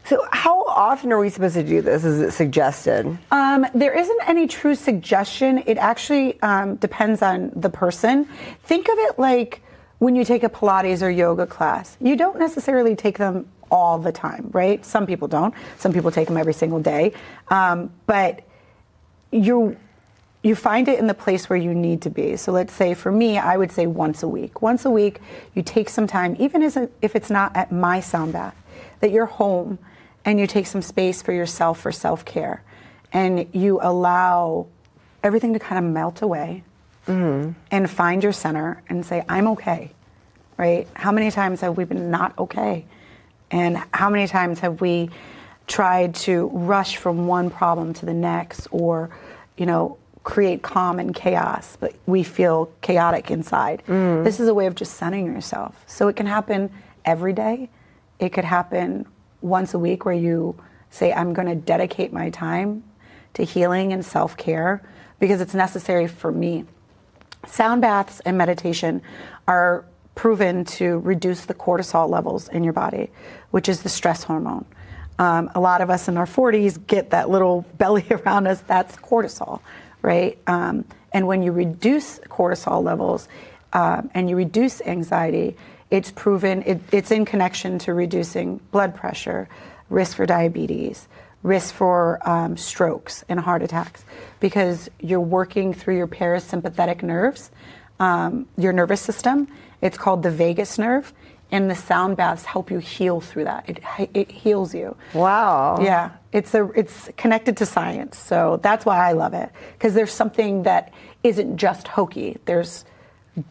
So how often are we supposed to do this? Is it suggested? There isn't any true suggestion. It actually depends on the person. Think of it like when you take a Pilates or yoga class. You don't necessarily take them all the time, right? Some people don't. Some people take them every single day. But you find it in the place where you need to be. So let's say for me, I would say once a week. Once a week, you take some time, even if it's not at my sound bath, that you're home and you take some space for yourself for self-care. And you allow everything to kind of melt away and find your center and say, I'm okay, right? How many times have we been not okay? And how many times have we tried to rush from one problem to the next, or, you know, create calm and chaos, but we feel chaotic inside? This is a way of just centering yourself. So it can happen every day. It could happen once a week where you say, I'm going to dedicate my time to healing and self-care because it's necessary for me. Sound baths and meditation are proven to reduce the cortisol levels in your body, which is the stress hormone. A lot of us in our 40s get that little belly around us. That's cortisol, right? And when you reduce cortisol levels and you reduce anxiety, it's proven it's in connection to reducing blood pressure, risk for diabetes, risk for strokes and heart attacks, because you're working through your parasympathetic nerves, your nervous system. It's called the vagus nerve, and the sound baths help you heal through that. It heals you. Wow. Yeah, it's connected to science, so that's why I love it, because there's something that isn't just hokey. There's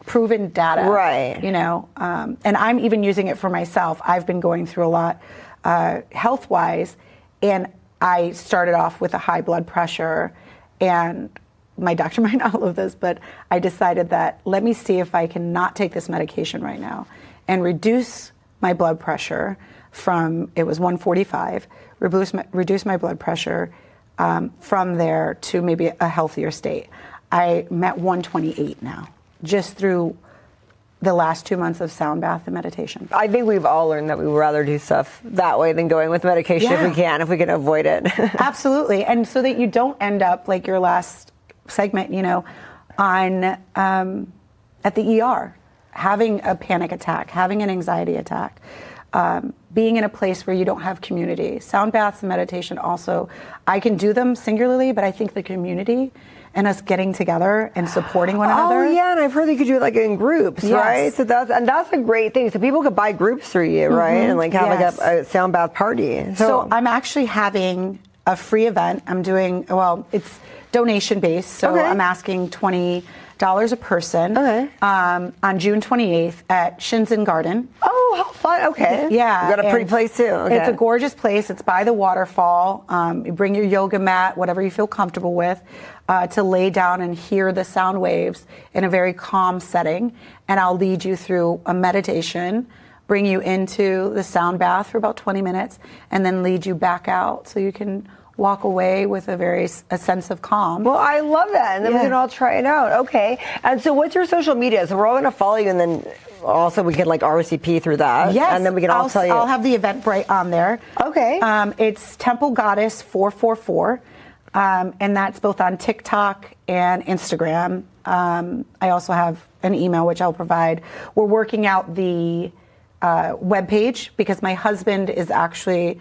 proven data, right? You know, and I'm even using it for myself. I've been going through a lot health-wise, and I started off with a high blood pressure, and my doctor might not love this, but I decided that let me see if I can not take this medication right now and reduce my blood pressure from, it was 145, reduce my blood pressure from there to maybe a healthier state. I'm at 128 now, just through the last 2 months of sound bath and meditation. I think we've all learned that we would rather do stuff that way than going with medication if we can avoid it. Absolutely. And so that you don't end up like your last segment, you know, on at the ER, having a panic attack, having an anxiety attack. being in a place where you don't have community. Sound baths and meditation also, I can do them singularly, but I think the community and us getting together and supporting one another. Oh yeah, and I've heard that you could do it like in groups, Yes. right? So that's a great thing. So people could buy groups through you, right? And like have Yes. like a sound bath party. So I'm actually having a free event. I'm doing, well, it's donation based. So Okay. I'm asking $20 a person Okay. on June 28th at Shinzen Garden. Oh, how fun. Okay. Yeah. You got a pretty and place too. Okay. It's a gorgeous place. It's by the waterfall. You bring your yoga mat, whatever you feel comfortable with, to lay down and hear the sound waves in a very calm setting. And I'll lead you through a meditation, bring you into the sound bath for about 20 minutes, and then lead you back out so you can walk away with a sense of calm. Well, I love that. And then we Yeah. can all try it out. Okay. And so what's your social media? So we're all going to follow you, and then also we can like RSVP through that. Yes. And then we can all tell you. I'll have the Eventbrite on there. Okay. It's Temple Goddess 444. And that's both on TikTok and Instagram. I also have an email, which I'll provide. We're working out the webpage because my husband is actually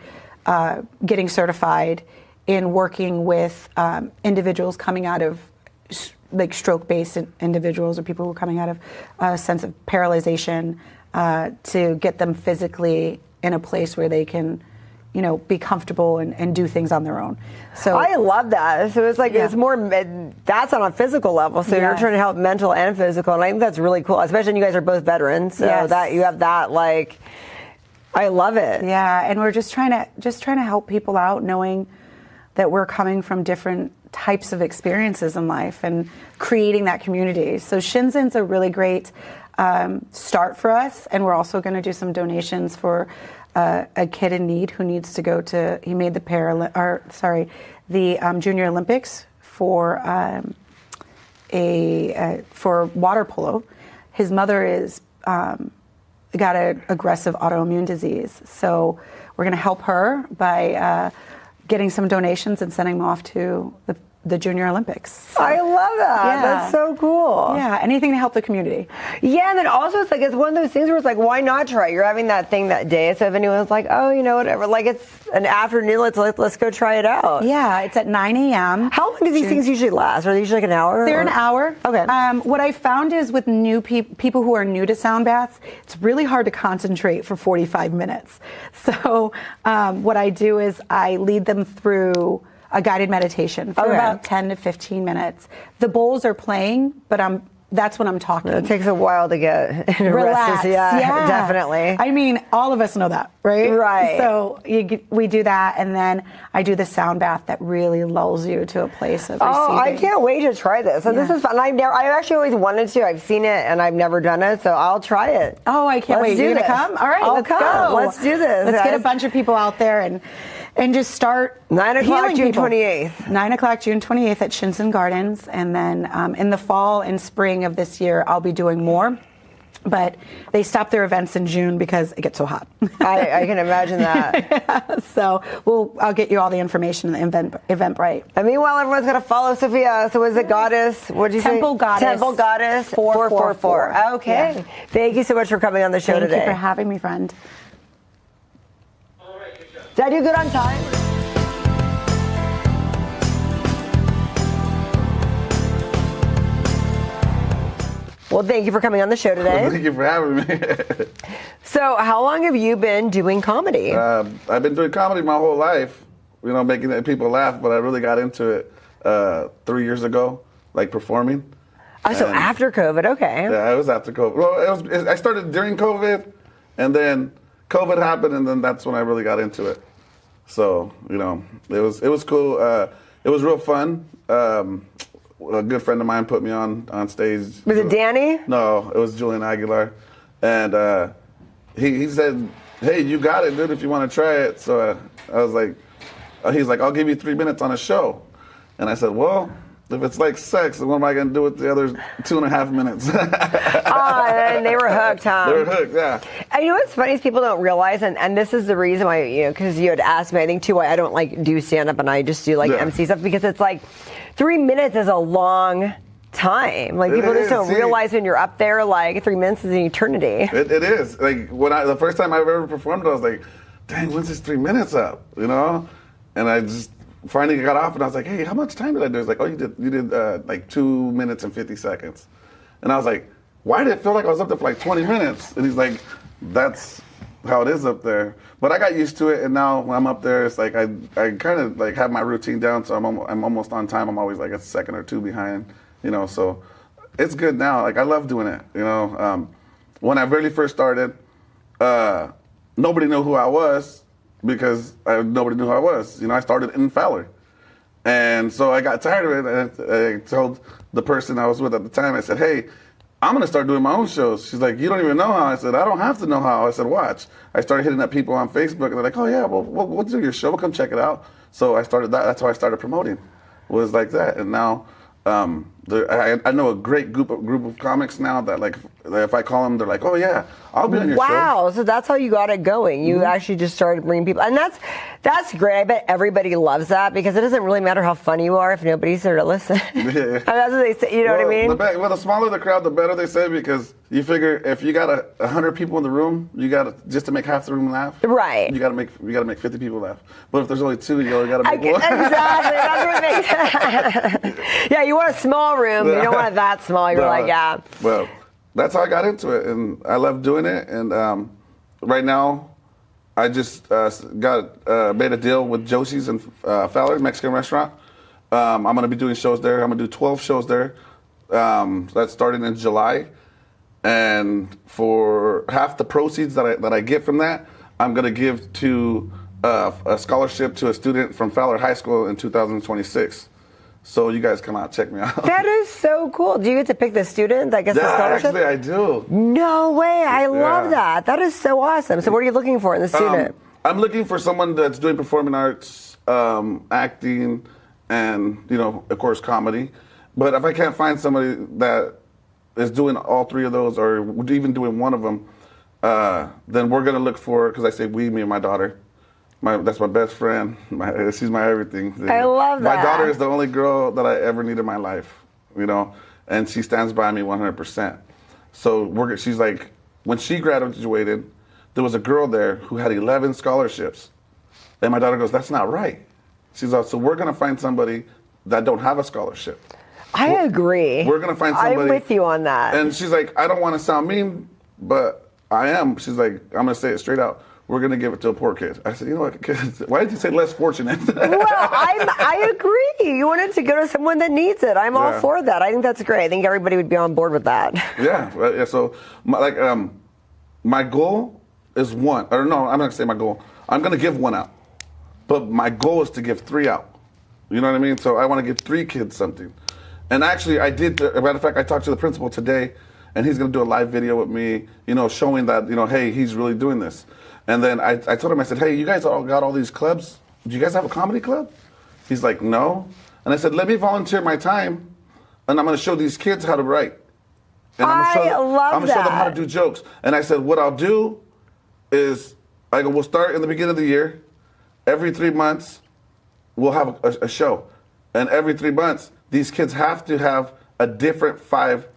getting certified in working with individuals coming out of like stroke-based individuals or people who are coming out of a sense of paralyzation to get them physically in a place where they can, you know, be comfortable and do things on their own. So I love that. So it's like, Yeah. it's more, that's on a physical level. So you're Yes. trying to help mental and physical. And I think that's really cool, especially when you guys are both veterans. So Yes. that you have that, like, I love it. yeah, and we're just trying to help people out, knowing that we're coming from different types of experiences in life and creating that community. So Shinzen's a really great start for us, and we're also going to do some donations for a kid in need who needs to go to. He made the Junior Olympics for for water polo. His mother is got an aggressive autoimmune disease, so we're going to help her by getting some donations and sending them off to the Junior Olympics. So, I love that. Yeah. That's so cool. yeah, anything to help the community. Yeah, and then also it's like, it's one of those things where it's like, why not try? You're having that thing that day. So if anyone's like, oh, you know, whatever, like it's an afternoon, let's go try it out. Yeah, it's at 9 a.m. How long do these things usually last? Are they usually like an hour? They're or? an hour. Okay. What I found is with new people who are new to sound baths, it's really hard to concentrate for 45 minutes. So what I do is I lead them through a guided meditation for Okay. about 10 to 15 minutes. The bowls are playing, but that's when I'm talking. It takes a while to get Relax. rested. Yeah, definitely. I mean, all of us know that, right? Right. So we do that, and then I do the sound bath that really lulls you to a place of receiving. Oh, I can't wait to try this. So this Yeah. is fun. I actually always wanted to. I've seen it and I've never done it, so I'll try it. Oh, I can't Let's wait. do You're going to this. come? All right, I'll let's come. go. Let's do this. Let's get a guys. bunch of people out there and just start 9 o'clock, healing June people. 28th. 9 o'clock, June 28th at Shinzen Gardens. And then in the fall and spring of this year, I'll be doing more. But they stop their events in June because it gets so hot. I can imagine that. So I'll get you all the information in the Eventbrite. And meanwhile, everyone's got to follow Sophia. So is it Goddess? What did you say? Temple Goddess. Temple Goddess 444. Okay. Yeah. Thank you so much for coming on the show Thank today. you for having me, friend. Did I do good on time? Well, thank you for coming on the show today. Thank you for having me. So, how long have you been doing comedy? I've been doing comedy my whole life, you know, making people laugh, but I really got into it 3 years ago, like performing. So after COVID, okay. Yeah, it was after COVID. Well, I started during COVID, and then COVID happened, and then that's when I really got into it. So, you know, it was cool. It was real fun. A good friend of mine put me on stage. Was it Danny? No, it was Julian Aguilar. And he said, hey, you got it, dude, if you want to try it. So I was like, he's like, I'll give you 3 minutes on a show. And I said, well, if it's like sex, then what am I going to do with the other 2.5 minutes? And they were hooked, huh? They were hooked, yeah. And you know what's funny is people don't realize, and this is the reason why, you know, because you had asked me, I think too, why I don't like do stand-up and I just do like MC stuff, because it's like 3 minutes is a long time. Like people just don't realize when you're up there, like 3 minutes is an eternity. It is. Like the first time I ever performed, I was like, dang, when's this 3 minutes up? You know? And I just finally got off and I was like, hey, how much time did I do? It's like, oh, you did like 2 minutes and 50 seconds. And I was like, why did it feel like I was up there for like 20 minutes? And he's like, that's how it is up there. But I got used to it, and now when I'm up there, it's like I kind of like have my routine down, so I'm almost on time. I'm always like a second or two behind, you know. So it's good now. Like I love doing it, you know. When I really first started, nobody knew who I was because nobody knew who I was. You know, I started in Fowler, and so I got tired of it. And I told the person I was with at the time, I said, hey, I'm going to start doing my own shows. She's like, you don't even know how. I said, I don't have to know how. I said, watch. I started hitting up people on Facebook, and they're like, oh, yeah, well, we'll do your show. We'll come check it out. So I started that. That's how I started promoting, was like that. And now I know a great group of comics now that, like, if I call them, they're like, oh, yeah, I'll be on your show. Wow, so that's how you got it going. You actually just started bringing people. And that's great. I bet everybody loves that because it doesn't really matter how funny you are if nobody's there to listen. Yeah. I mean, that's what they say, you know what I mean? The smaller the crowd, the better, they say, because you figure if you got 100 people in the room, you got to, just to make half the room laugh. Right. You got to make 50 people laugh. But if there's only 2, you only got to make 1. Exactly. That's what makes Yeah, you want a small room. You don't want it that small. You're like, yeah. Well, that's how I got into it, and I love doing it. And right now, I just made a deal with Josie's in Fowler, Mexican restaurant. I'm going to be doing shows there. I'm going to do 12 shows there. That's starting in July. And for half the proceeds that I get from that, I'm going to give to a scholarship to a student from Fowler High School in 2026. So you guys come out, check me out. That is so cool. Do you get to pick the student that gets the scholarship? Actually, I do. No way. I love that. That is so awesome. So what are you looking for in the student? I'm looking for someone that's doing performing arts, acting, and, you know, of course, comedy. But if I can't find somebody that is doing all 3 of those or even doing one of them, then we're going to look for, because I say we, me and my daughter. That's my best friend. She's my everything. I love that. My daughter is the only girl that I ever need in my life, you know, and she stands by me 100%. So she's like, when she graduated, there was a girl there who had 11 scholarships. And my daughter goes, that's not right. She's like, so we're going to find somebody that don't have a scholarship. I agree. We're going to find somebody. I'm with you on that. And she's like, I don't want to sound mean, but I am. She's like, I'm going to say it straight out. We're going to give it to a poor kid. I said, you know what, why did you say less fortunate? Well, I agree. You want it to go to someone that needs it. I'm all for that. I think that's great. I think everybody would be on board with that. Yeah. So, my goal is 1. Or no, I'm not going to say my goal. I'm going to give 1 out. But my goal is to give 3 out. You know what I mean? So I want to give 3 kids something. And actually, I did. As a matter of fact, I talked to the principal today, and he's going to do a live video with me, you know, showing that, you know, hey, he's really doing this. And then I told him, I said, hey, you guys all got all these clubs. Do you guys have a comedy club? He's like, no. And I said, let me volunteer my time, and I'm going to show these kids how to write. And I'm going to show them how to do jokes. And I said, what I'll do is, we'll start in the beginning of the year. Every 3 months, we'll have a show. And every 3 months, these kids have to have a different 5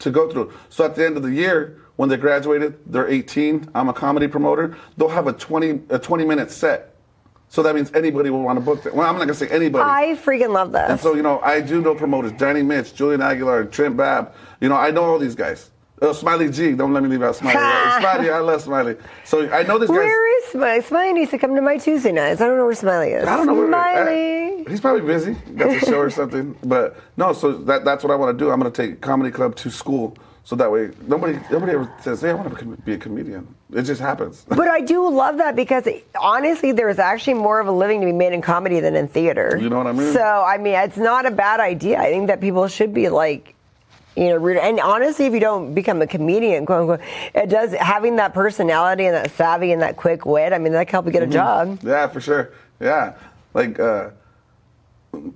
to go through. So at the end of the year, when they graduated, they're 18. I'm a comedy promoter. They'll have a 20-minute set. So that means anybody will want to book them. Well, I'm not going to say anybody. I freaking love this. And so, you know, I do know promoters. Johnny Mitch, Julian Aguilar, Trent Babb. You know, I know all these guys. Smiley G. Don't let me leave out Smiley. Smiley, I love Smiley. So I know these guys. Where is Smiley? Smiley needs to come to my Tuesday nights. I don't know where Smiley is. I don't know where Smiley. He's probably busy. Got a show or something. But no, so that's what I want to do. I'm going to take comedy club to school. So that way, nobody ever says, hey, I want to be a comedian. It just happens. But I do love that because, honestly, there's actually more of a living to be made in comedy than in theater. You know what I mean? So, I mean, it's not a bad idea. I think that people should be, like, you know, and honestly, if you don't become a comedian, quote unquote, it does, having that personality and that savvy and that quick wit, I mean, that can help you get a job. Yeah, for sure. Yeah. Like, oh, you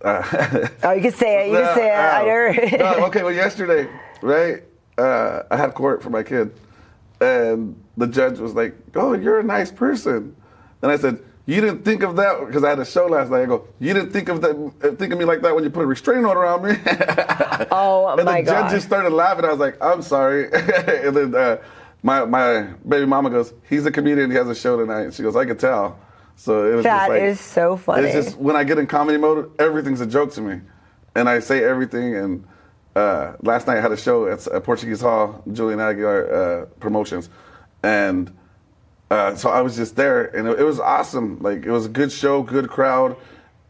can say it. You can say it. I heard. No, okay, well, yesterday, right, I had court for my kid, and the judge was like, oh, you're a nice person. And I said, you didn't think of that, because I had a show last night. I go, you didn't think of me like that when you put a restraining order on me? Oh, and my God. And the judge just started laughing. I was like, I'm sorry. And then my baby mama goes, he's a comedian, he has a show tonight. And she goes, I could tell. So it was That just like, is so funny. It's just, when I get in comedy mode, everything's a joke to me. And I say everything. And last night I had a show at Portuguese Hall, Julian Aguilar Promotions. And so I was just there, and it was awesome. Like, it was a good show, good crowd.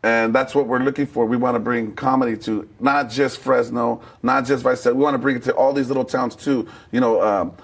And that's what we're looking for. We want to bring comedy to not just Fresno, not just Vice City. We want to bring it to all these little towns too. You know,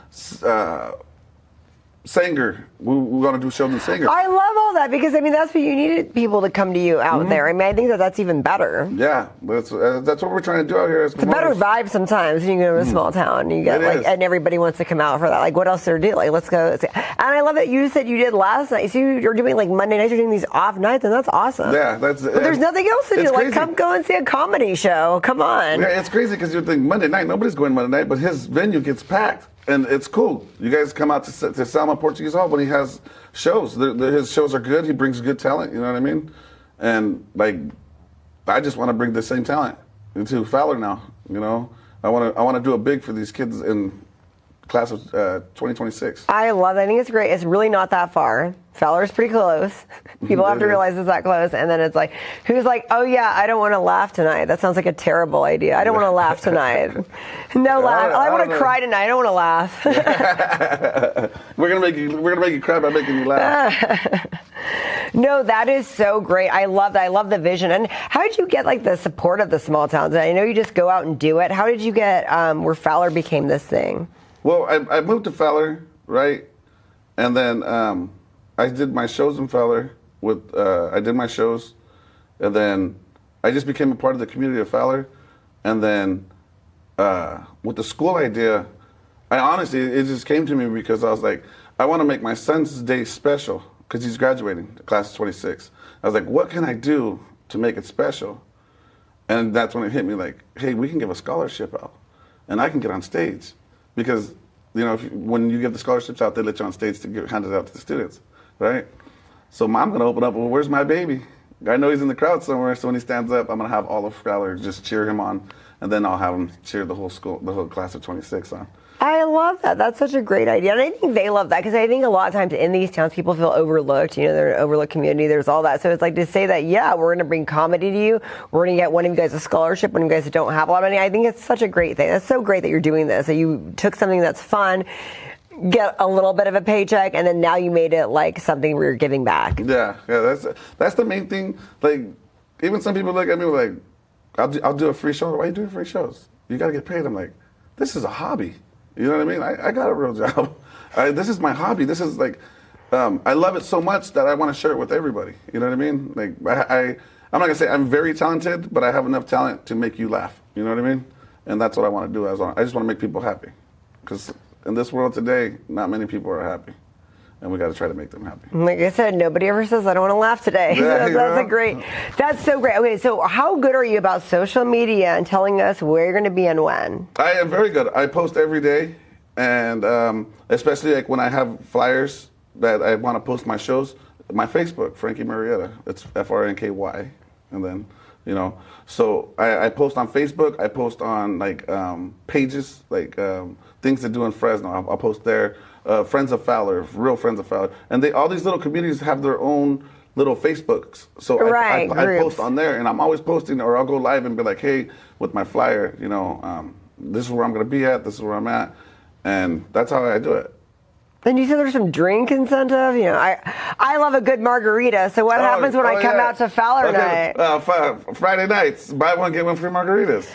Sanger. We want to do shows in Sanger. I love all that because, I mean, that's what you needed people to come to you out there. I mean, I think that's even better. Yeah, that's what we're trying to do out here. As It's a better vibe sometimes when you go to a small town and you get and everybody wants to come out for that. Like, what else there to do? Like, let's go. And I love that you said you did last night. So you're doing like Monday nights. You're doing these off nights, and that's awesome. Yeah, but there's nothing else to do. Like, crazy. come go and see a comedy show. Come on. Yeah, it's crazy because you think Monday night, nobody's going Monday night, but his venue gets packed. And it's cool. You guys come out to Selma Portuguese Hall when he has shows. His shows are good. He brings good talent. You know what I mean? And like, I just want to bring the same talent into Fowler now. You know, I want to do it big for these kids in class of 2026. I love it. I think it's great. It's really not that far. Fowler's pretty close. People have to realize it's that close. And then it's like, who's like, oh yeah, I don't want to laugh tonight. That sounds like a terrible idea. I don't want to laugh tonight. No laugh. I want to cry tonight. I don't want to laugh. We're gonna make you cry by making you laugh. No, that is so great. I love that. I love the vision. And how did you get like the support of the small towns? I know you just go out and do it. How did you get where Fowler became this thing? Well, I moved to Fowler, right? And then I did my shows in Fowler. I did my shows, and then I just became a part of the community of Fowler. And then with the school idea, I honestly, it just came to me because I was like, I want to make my son's day special because he's graduating, class of 26. I was like, what can I do to make it special? And that's when it hit me like, hey, we can give a scholarship out, and I can get on stage. Because, you know, when you give the scholarships out, they let you on stage to hand it out to the students, right? So I'm going to open up, well, where's my baby? I know he's in the crowd somewhere, so when he stands up, I'm going to have all of Fowler just cheer him on, and then I'll have him cheer the whole school, the whole class of 26 on. I love that. That's such a great idea. And I think they love that because I think a lot of times in these towns, people feel overlooked. You know, they're an overlooked community. There's all that. So it's like to say that, yeah, we're going to bring comedy to you. We're going to get one of you guys a scholarship, one of you guys that don't have a lot of money. I think it's such a great thing. That's so great that you're doing this, that you took something that's fun, get a little bit of a paycheck, and then now you made it like something where you're giving back. Yeah, that's the main thing. Like, even some people look at me like, I'll do a free show. Why are you doing free shows? You got to get paid. I'm like, this is a hobby. You know what I mean? I got a real job. This is my hobby. This is like, I love it so much that I want to share it with everybody. You know what I mean? Like, I'm not going to say I'm very talented, but I have enough talent to make you laugh. You know what I mean? And that's what I want to do. I just want to make people happy. Because in this world today, not many people are happy. And we got to try to make them happy. Like I said, nobody ever says, I don't want to laugh today. Yeah, That's so great. Okay, so how good are you about social media and telling us where you're going to be and when? I am very good. I post every day. And especially like when I have flyers that I want to post my shows, my Facebook, Franky Murrietta. It's FRNKY. And then, you know, so I post on Facebook. I post on like pages, like things to do in Fresno. I'll post there. Friends of Fowler, real Friends of Fowler. And all these little communities have their own little Facebooks. So I post on there, and I'm always posting, or I'll go live and be like, hey, with my flyer, you know, this is where I'm going to be at, this is where I'm at. And that's how I do it. And you said there's some drink incentive. You know, I love a good margarita. So what happens when I come out to Fowler night? Friday nights, buy one, get one free margaritas.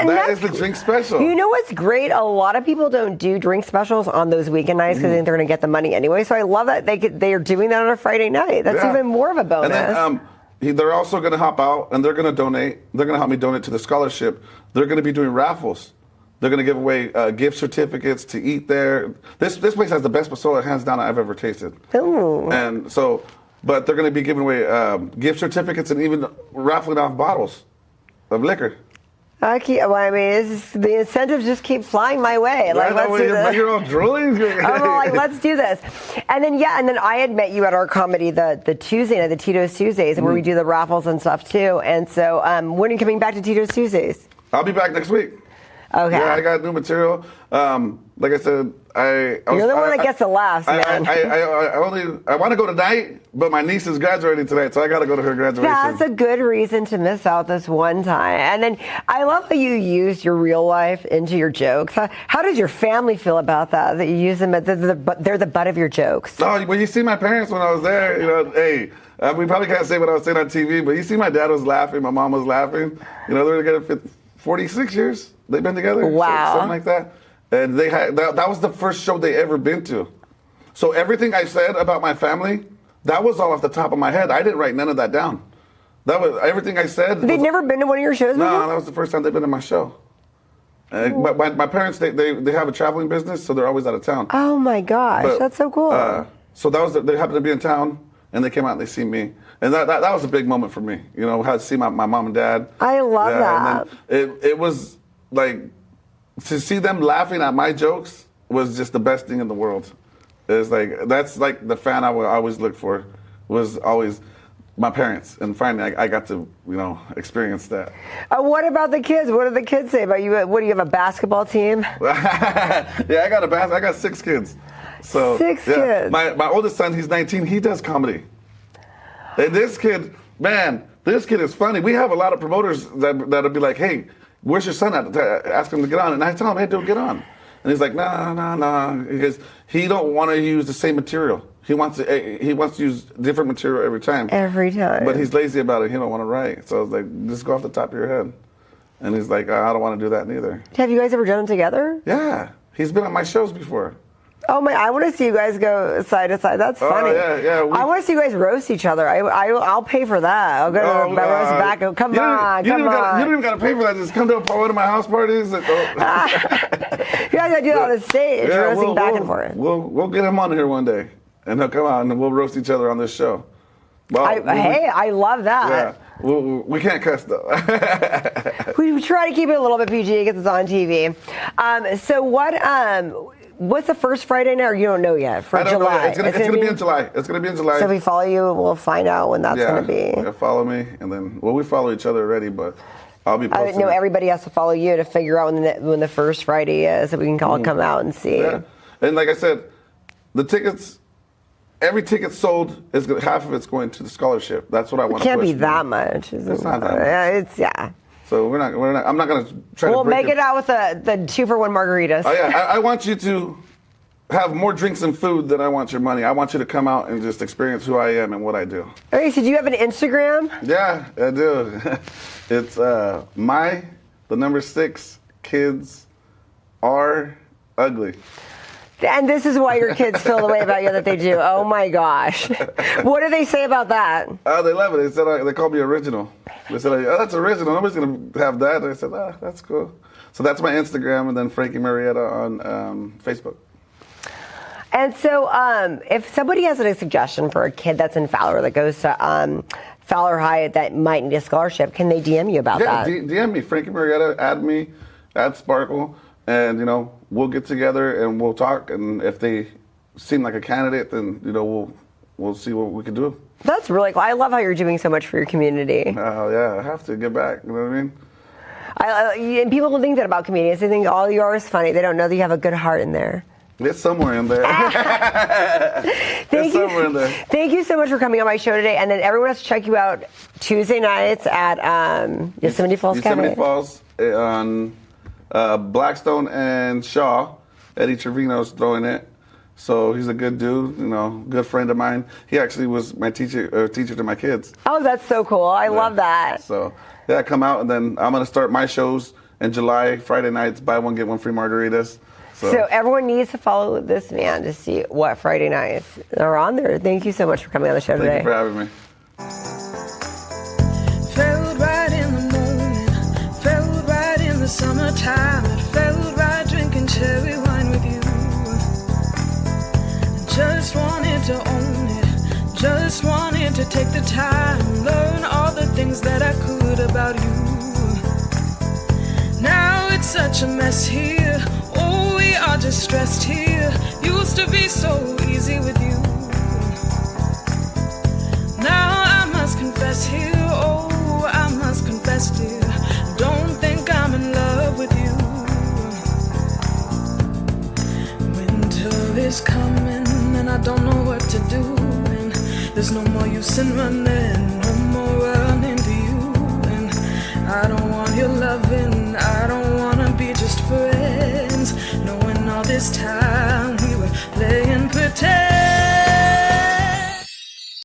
That is the drink special. You know what's great? A lot of people don't do drink specials on those weekend nights because they think they're going to get the money anyway. So I love that they are doing that on a Friday night. That's even more of a bonus. And then, they're also going to hop out and they're going to donate. They're going to help me donate to the scholarship. They're going to be doing raffles. They're going to give away gift certificates to eat there. This place has the best pozole, hands down, I've ever tasted. Ooh. And so, but they're going to be giving away gift certificates and even raffling off bottles of liquor. I mean, the incentives just keep flying my way. Like, let's do this. You're all drooling. I'm like, let's do this. And then, and then I had met you at our comedy the Tuesday night, the Tito's Tuesdays, where we do the raffles and stuff too. And so, when are you coming back to Tito's Tuesdays? I'll be back next week. Okay. Yeah, I got new material. Like I said, You're the one that gets the laughs, man. I want to go tonight, but my niece is graduating tonight, so I got to go to her graduation. That's a good reason to miss out this one time. And then I love how you use your real life into your jokes. How does your family feel about that? That you use them, they're the butt of your jokes. Oh, when you see my parents when I was there, hey, we probably can't say what I was saying on TV, but you see my dad was laughing, my mom was laughing. They're together 46 years. They've been together. Wow. Something like that. And they had that was the first show they ever been to. So everything I said about my family, that was all off the top of my head. I didn't write none of that down. That was everything I said. They'd never been to one of your shows before? No, that was the first time they've been to my show. My parents, they have a traveling business, so they're always out of town. Oh my gosh, that's so cool. So they happened to be in town, and they came out and they see me. And that was a big moment for me. Had to see my mom and dad. I love that. And then it was like, to see them laughing at my jokes was just the best thing in the world. It's like, that's like the fan I would always look for, was always my parents. And finally, I got to, experience that. What about the kids? What do the kids say about you? What, do you have a basketball team? Yeah, I got 6 kids. So, Six kids. My oldest son, he's 19, he does comedy. And this kid is funny. We have a lot of promoters that'll be like, hey, where's your son at? Ask him to get on. And I tell him, hey, dude, get on. And he's like, nah. Because he don't want to use the same material. He wants to use different material every time. Every time. But he's lazy about it. He don't want to write. So I was like, just go off the top of your head. And he's like, I don't want to do that neither. Have you guys ever done it together? Yeah. He's been on my shows before. Oh my! I want to see you guys go side to side. That's funny. Oh, yeah. I want to see you guys roast each other. I'll pay for that. I'll go to the roast back. Come on. You don't even got to pay for that. Just come to one of my house parties. You guys got to do it on the stage, roasting back and forth. We'll get him on here one day, and he'll come out, and we'll roast each other on this show. Well, I love that. Yeah, we can't cuss though. We try to keep it a little bit PG because it's on TV. So what's the first Friday night? Or you don't know yet for July? It's gonna be in July. It's gonna be in July. So if we follow you, we'll find out when that's gonna be. Yeah, follow me, and then we follow each other already, but I'll be posting. No, everybody has to follow you to figure out when the first Friday is, so we can all come out and see. Yeah. And like I said, the tickets. Every ticket sold is half of it's going to the scholarship. That's what I want. It can't be that much. It's not that much. So we're not. I'm not going to try. We'll make it out with the 2-for-1 margaritas. Oh yeah, I want you to have more drinks and food than I want your money. I want you to come out and just experience who I am and what I do. Okay, so do you have an Instagram? Yeah, I do. It's the number 6 kids are ugly. And this is why your kids feel the way about you that they do. Oh my gosh. What do they say about that? Oh, they love it. They call me original. They said, oh, that's original. Nobody's going to have that. And I said, that's cool. So that's my Instagram, and then Franky Murrietta on Facebook. And so if somebody has a suggestion for a kid that's in Fowler that goes to Fowler High that might need a scholarship, can they DM you about that? Yeah, DM me, Franky Murrietta, add me, add Sparkle, and, we'll get together and we'll talk, and if they seem like a candidate, then, we'll see what we can do. That's really cool. I love how you're doing so much for your community. Oh, yeah, I have to get back, you know what I mean? And people think that about comedians. They think all you are is funny. They don't know that you have a good heart in there. It's somewhere in there. Somewhere in there. Thank you so much for coming on my show today. And then everyone has to check you out Tuesday nights at Yosemite Falls Cabaret. Yosemite Falls on Blackstone and Shaw. Eddie Trevino's throwing it. So he's a good dude, good friend of mine. He actually was my teacher to my kids. Oh, that's so cool. I love that. So, yeah, come out, and then I'm going to start my shows in July, Friday nights, buy one, get one free margaritas. So everyone needs to follow this man to see what Friday nights are on there. Thank you so much for coming on the show today. Thank you for having me. Fell right in the morning, fell right in the summertime. It felt right drinking cherry wine with you. Just wanted to own it, just wanted to take the time, learn all the things that I could about you. Now it's such a mess here, oh, we are just stressed here. Used to be so easy with you. Now I must confess here, oh, I must confess, dear, don't think I'm in love with you. is coming and I don't know what to do. And there's no more use in running, no more running to you. And I don't want your loving, I don't wanna be just friends. Knowing all this time